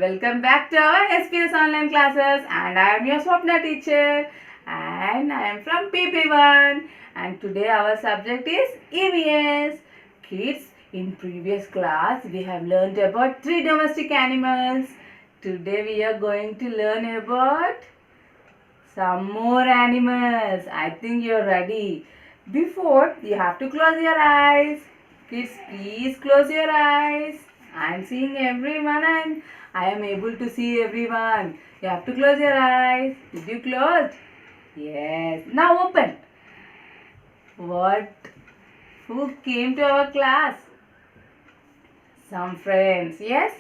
welcome back to our SPS online classes, and I am your Swapna teacher, and I am from PP1, and today our subject is EVS. Kids, in previous class we have learned about 3 domestic animals. Today we are going to learn about some more animals. I think you are ready. Before, you have to close your eyes. Kids, please close your eyes. I am seeing everyone and I am able to see everyone. You have to close your eyes. Did you close? Yes. Now open. What? Who came to our class? Some friends. Yes?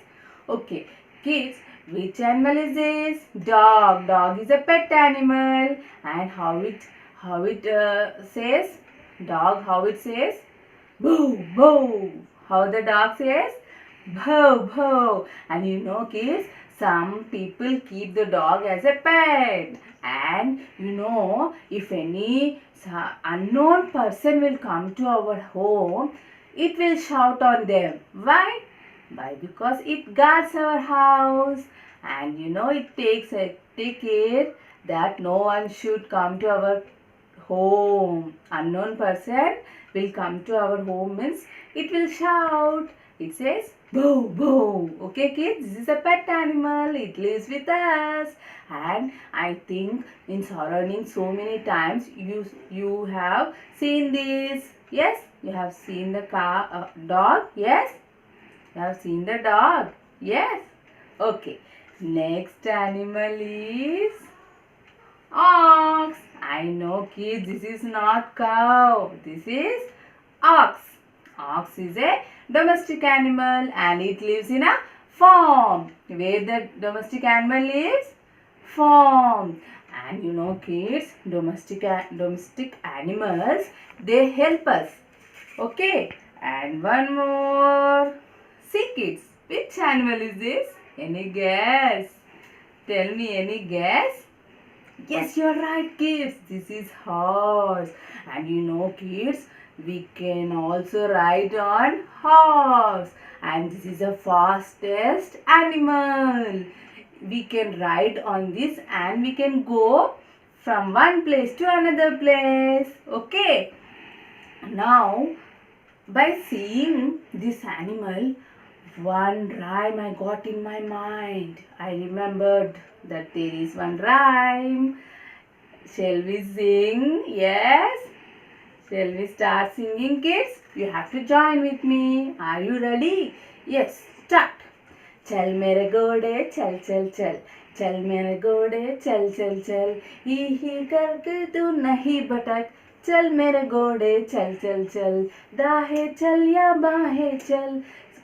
Okay. Kids, which animal is this? Dog. Dog is a pet animal. And how it says? Dog, how it says? Boo, boo. How the dog says? Boo, boo. And you know, kids, some people keep the dog as a pet. And you know, if any unknown person will come to our home, it will shout on them. Why? Why? Because it guards our house. And you know, it take care that no one should come to our home. Unknown person will come to our home means it will shout. It says boo boo. Okay kids, this is a pet animal. It lives with us. And I think in surroundings so many times you have seen this. Yes, you have seen the dog. Yes, you have seen the dog. Yes. Okay. Next animal is ox. I know kids, this is not cow. This is ox. Ox is a domestic animal and it lives in a farm. Where the domestic animal lives? Farm. And you know kids, domestic animals, they help us. Okay. And one more. See kids, which animal is this? Any guess? Tell me, any guess? Yes, you're right, kids. This is horse. And you know, kids, we can also ride on horse. And this is the fastest animal. We can ride on this and we can go from one place to another place. Okay. Now, by seeing this animal, one rhyme I got in my mind. I remembered that there is one rhyme. Shall we sing? Yes? Shall we start singing, kids? You have to join with me. Are you ready? Yes, start. चल मेरे घोड़े चल चल चल चल मेरे घोड़े चल चल चल ही करके तू नहीं भटक चल मेरे घोड़े चल चल चल दाहे चल या बाहे चल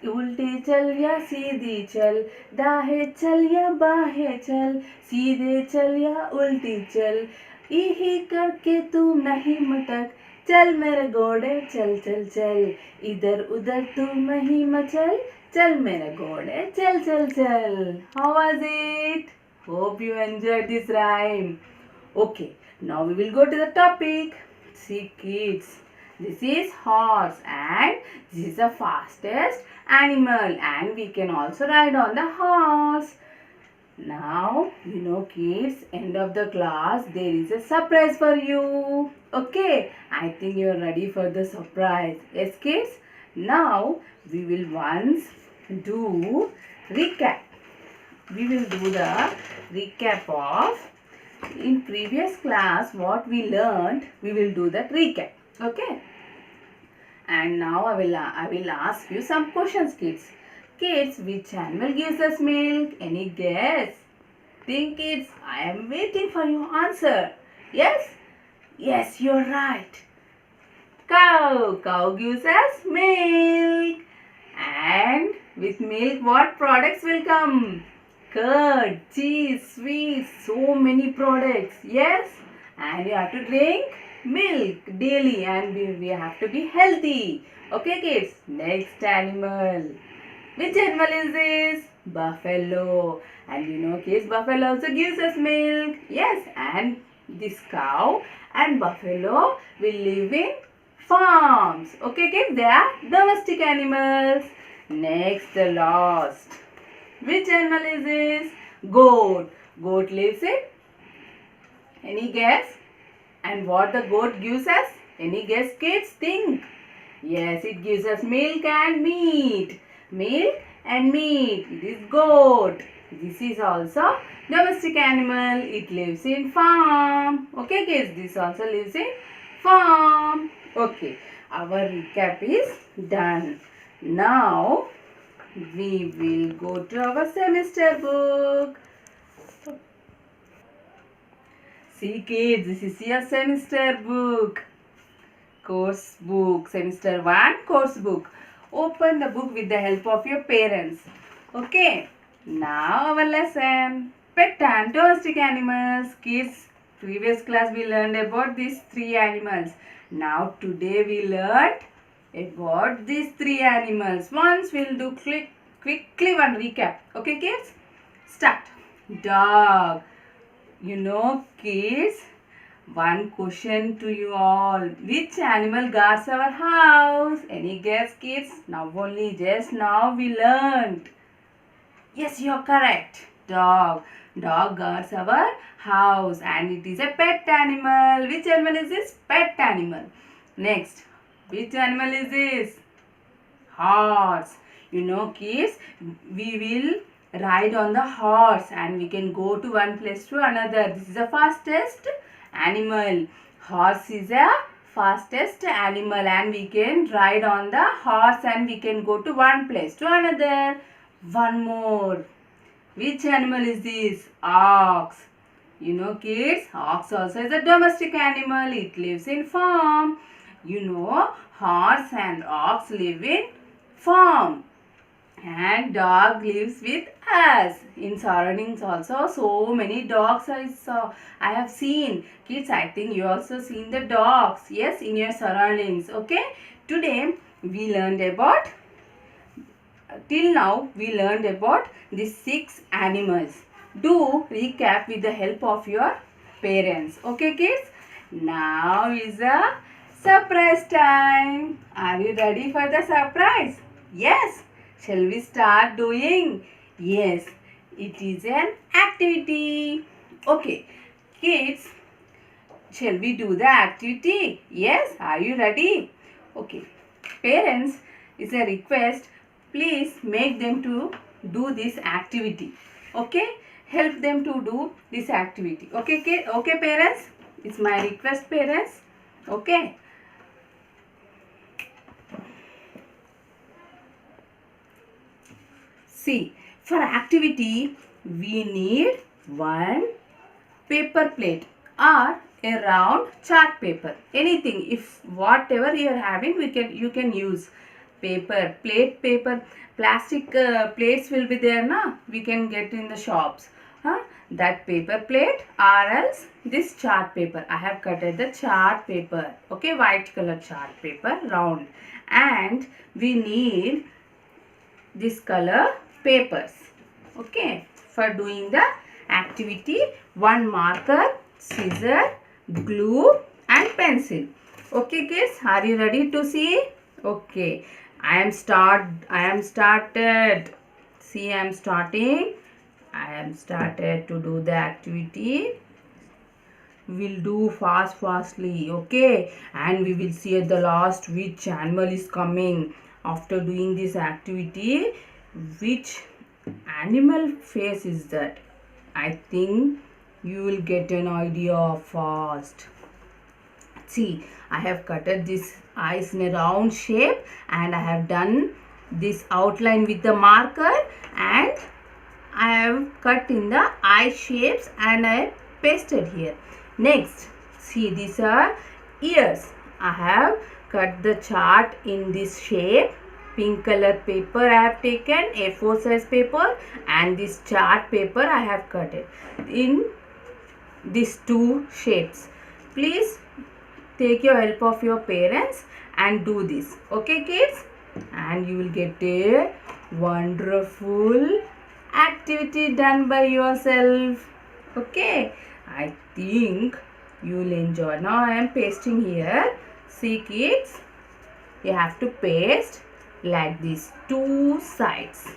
उल्टी चल या सीधी चल दाहे चल या बाहे चल सीधे चल या उल्टी चल यही करके तू नहीं मटक चल मेरे घोड़े चल चल चल इधर उधर तू नहीं मचल चल मेरे घोड़े चल चल चल. How was it? Hope you enjoyed this rhyme. Okay, now we will go to the topic. See kids, this is horse and this is the fastest animal and we can also ride on the horse. Now, you know kids, end of the class, there is a surprise for you. Okay, I think you are ready for the surprise. Yes kids? Now, we will once do recap. We will do the recap of in previous class what we learned. We will do that recap. Okay? And now I will ask you some questions, kids. Kids, which animal gives us milk? Any guess? Think kids, I am waiting for your answer. Yes? Yes, you're right. Cow. Cow gives us milk. And with milk, what products will come? Curd, cheese, sweets, so many products. Yes? And you have to drink milk daily and we have to be healthy. Okay kids? Next animal. Which animal is this? Buffalo. And you know kids, buffalo also gives us milk. Yes, and this cow and buffalo will live in farms. Okay kids, they are domestic animals. Next, the last. Which animal is this? Goat. Goat lives in. Any guess? And what the goat gives us? Any guess, kids? Think. Yes, it gives us milk and meat. Milk and meat. It is goat. This is also domestic animal. It lives in farm. Okay, kids. This also lives in farm. Okay. Our recap is done. Now we will go to our semester book. See, kids, this is your semester book. Course book. Semester 1 course book. Open the book with the help of your parents. Okay. Now our lesson. Pet and domestic animals. Kids, previous class we learned about these 3 animals. Now today we learned about these 3 animals. Once we'll do quickly one recap. Okay, kids? Start. Dog. You know, kids, one question to you all. Which animal guards our house? Any guess, kids? Just now we learned. Yes, you are correct. Dog. Dog guards our house and it is a pet animal. Which animal is this? Pet animal. Next. Which animal is this? Horse. You know, kids, we will ride on the horse and we can go to one place to another. This is the fastest animal. Horse is a fastest animal and we can ride on the horse and we can go to one place to another. One more. Which animal is this? Ox. You know, kids, ox also is a domestic animal. It lives in farm. You know, horse and ox live in farm. And dog lives with us. In surroundings also, so many dogs I have seen. Kids, I think you also seen the dogs. Yes, in your surroundings. Okay. Today we learned about, till now we learned about these 6 animals. Do recap with the help of your parents. Okay, kids. Now is a surprise time. Are you ready for the surprise? Yes. Shall we start doing? Yes, it is an activity. Okay, kids, shall we do the activity? Yes, are you ready? Okay, parents, it's a request. Please make them to do this activity. Okay, help them to do this activity. Okay, kid? Okay, parents, it's my request, parents. Okay. See, for activity, we need one paper plate or a round chart paper. Anything, if whatever you are having, you can use paper plate, paper, plastic plates will be there, na? We can get in the shops. That paper plate or else this chart paper. I have cutted the chart paper. Okay, white color chart paper, round, and we need this color papers. Okay, for doing the activity, one marker, scissor, glue and pencil. Okay, kids, are you ready to see? Okay, I am started. See, I am started to do the activity. We'll do fastly. Okay, and we will see at the last which animal is coming. After doing this activity, which animal face is that? I think you will get an idea fast. See, I have cutted this eyes in a round shape and I have done this outline with the marker and I have cut in the eye shapes and I have pasted here. Next, see, these are ears. I have cut the chart in this shape. Pink color paper I have taken, A4 size paper, and this chart paper I have cut it in these 2 shapes. Please take your help of your parents and do this. Okay, kids? And you will get a wonderful activity done by yourself. Okay? I think you will enjoy. Now I am pasting here. See, kids? You have to paste like these 2 sides.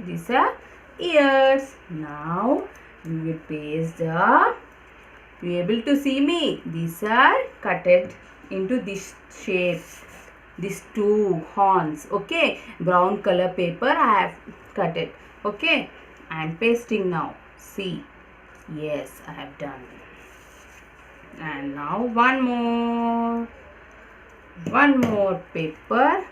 These are ears. Now we will paste the. You able to see me? These are cutted into this shapes. These two horns. Okay. Brown color paper I have cut it. Okay. I am pasting now. See. Yes, I have done. And now one more paper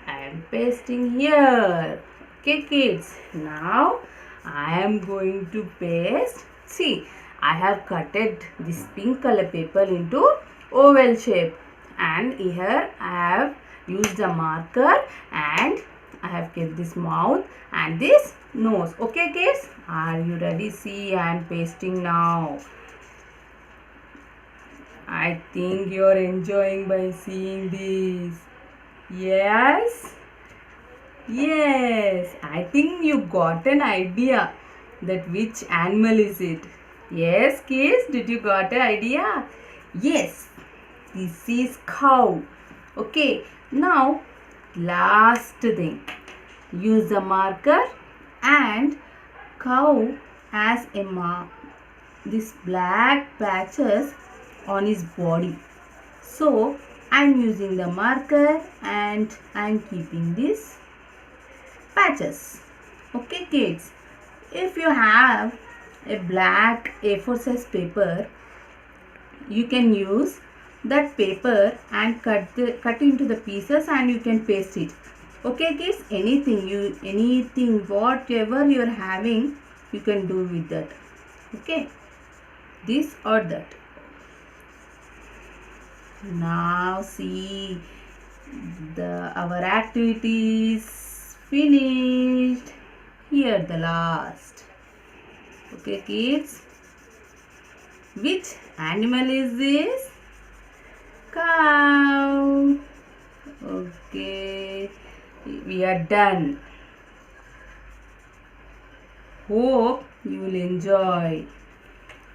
I am pasting here. Okay kids, now I am going to paste. See, I have cutted this pink color paper into oval shape, and here I have used a marker and I have kept this mouth and this nose. Okay kids, are you ready? See, I am pasting now. I think you are enjoying by seeing this. Yes? Yes. I think you got an idea that which animal is it. Yes, kids? Did you got an idea? Yes. This is cow. Okay. Now, last thing. Use a marker and cow has this black patches on his body. So I am using the marker and I am keeping these patches. Okay kids, if you have a black A4 size paper, you can use that paper and cut into the pieces and you can paste it. Okay kids, anything whatever you are having, you can do with that. Okay, this or that. Now see, our activity is finished. Here the last. Okay kids, which animal is this? Cow. Okay, we are done. Hope you will enjoy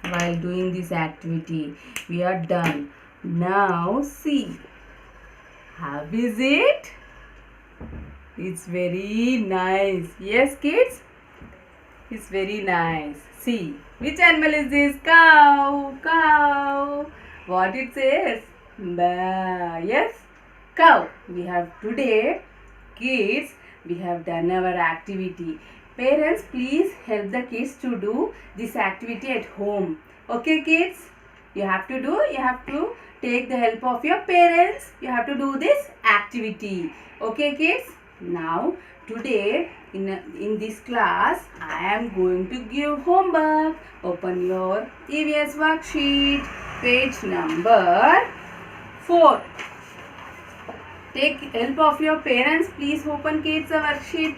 while doing this activity. We are done. Now see, how is it? It's very nice. Yes kids, it's very nice. See, which animal is this? Cow. Cow. What it says? Ba. Yes, cow. We have today, kids, we have done our activity. Parents, please help the kids to do this activity at home. Okay kids, you have to take the help of your parents. You have to do this activity. Okay kids, now today in this class I am going to give homework. Open your EVS worksheet, page number 4. Take help of your parents. Please open kids a worksheet.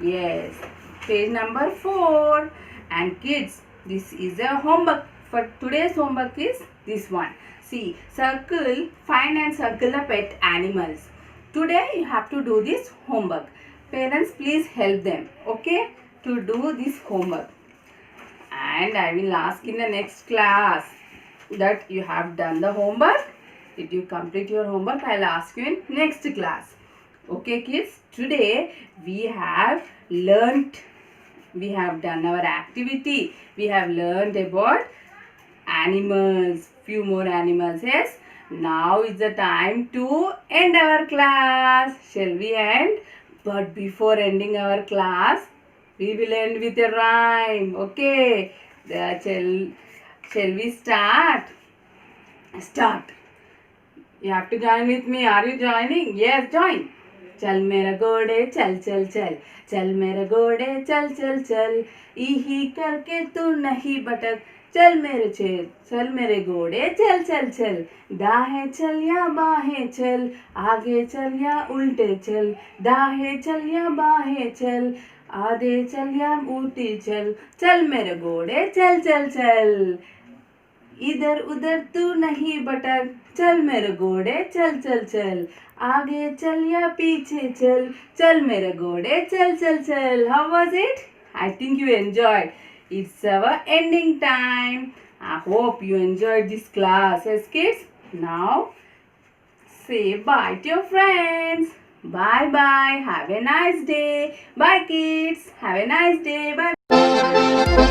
Yes, page number 4. And kids, this is a homework. For today's homework is this one. See, circle, find and circle the pet animals. Today you have to do this homework. Parents, please help them, okay, to do this homework. And I will ask in the next class that you have done the homework. Did you complete your homework? I will ask you in next class. Okay kids, today we have learnt, we have done our activity. We have learned about animals, few more animals. Yes, now is the time to end our class. Shall we end? But before ending our class, we will end with a rhyme. Okay, shall we start? Start. You have to join with me. Are you joining? Yes, join. चल मेरा घोड़े चल चल चल, चल मेरे घोड़े चल चल चल, यही करके तू नहीं भटक, चल मेरे घोड़े चल चल चल, दाहें चल या बाहें चल, आगे चल या उल्टे चल, दाहें चल या बाहें चल, आधे चल या उल्टी चल, चल मेरे घोड़े चल चल चल, इधर उधर तू नहीं भटक, चल मेरे घोड़े चल चल चल, आगे चल या पीछे चल, चल मेरे घोड़े चल चल चल. How was it? I think you enjoyed. It's our ending time. I hope you enjoyed this class. Yes kids. Now say bye to your friends. Bye bye. Have a nice day. Bye kids. Have a nice day. Bye.